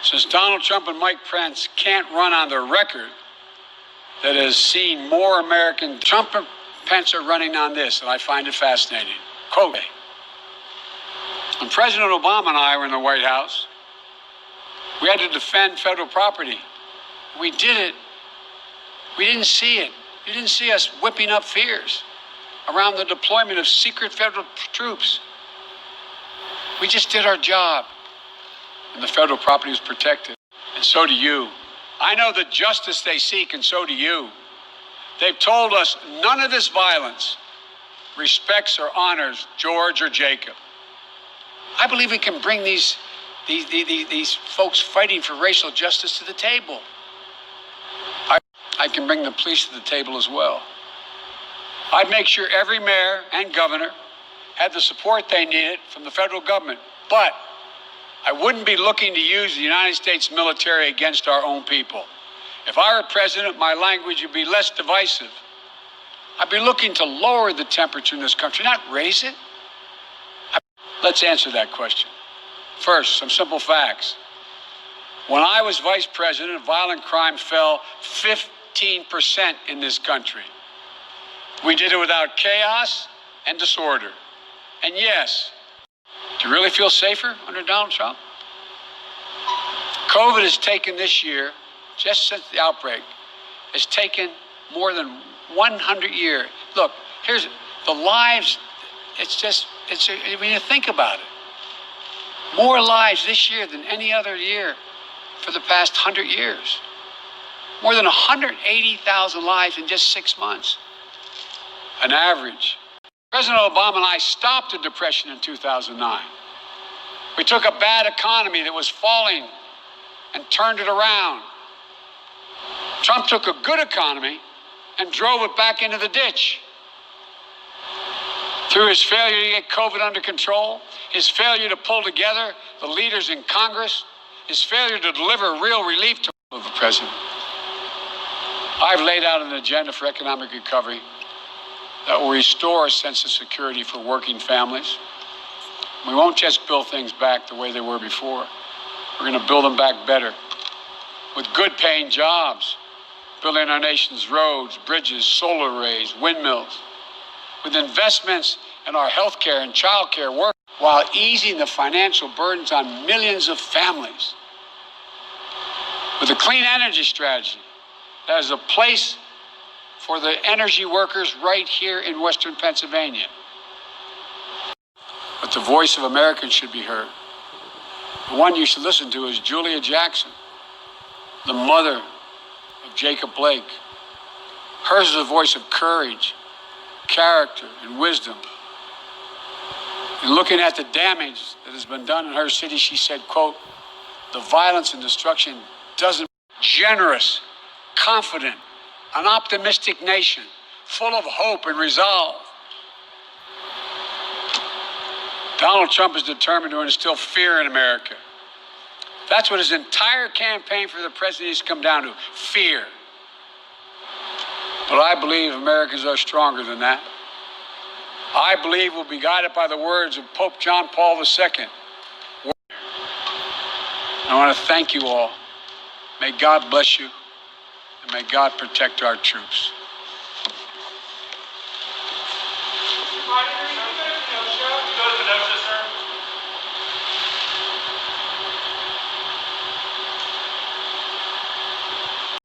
Since Donald Trump and Mike Pence can't run on their record that has seen more American, Trump and Pence are running on this, and I find it fascinating. Quote, when President Obama and I were in the White House, we had to defend federal property. We did it. We didn't see it. You didn't see us whipping up fears around the deployment of secret federal troops. We just did our job, and the federal property was protected. And so do you. I know the justice they seek, and so do you. They've told us none of this violence respects or honors George or Jacob. I believe we can bring these folks fighting for racial justice to the table. I can bring the police to the table as well. I'd make sure every mayor and governor had the support they needed from the federal government, but I wouldn't be looking to use the United States military against our own people. If I were president, my language would be less divisive. I'd be looking to lower the temperature in this country, not raise it. Let's answer that question. First, some simple facts. When I was vice president, violent crime fell 15% in this country. We did it without chaos and disorder. And yes, do you really feel safer under Donald Trump? COVID has taken this year, just since the outbreak, has taken more than 100 years. Look, here's the lives. When you think about it, more lives this year than any other year for the past 100 years. More than 180,000 lives in just 6 months. An average. President Obama and I stopped the Depression in 2009. We took a bad economy that was falling and turned it around. Trump took a good economy and drove it back into the ditch. Through his failure to get COVID under control, his failure to pull together the leaders in Congress, his failure to deliver real relief to the president. I've laid out an agenda for economic recovery that will restore a sense of security for working families. We won't just build things back the way they were before. We're going to build them back better, with good-paying jobs, building our nation's roads, bridges, solar arrays, windmills, with investments in our health care and child care work, while easing the financial burdens on millions of families. With a clean energy strategy that is a place for the energy workers right here in Western Pennsylvania. But the voice of Americans should be heard. The one you should listen to is Julia Jackson, the mother of Jacob Blake. Hers is a voice of courage, character, and wisdom. In looking at the damage that has been done in her city, she said, quote, the violence and destruction doesn't. Generous, confident, an optimistic nation, full of hope and resolve. Donald Trump is determined to instill fear in America. That's what his entire campaign for the presidency has come down to, fear. But I believe Americans are stronger than that. I believe we'll be guided by the words of Pope John Paul II. I want to thank you all. May God bless you, and may God protect our troops.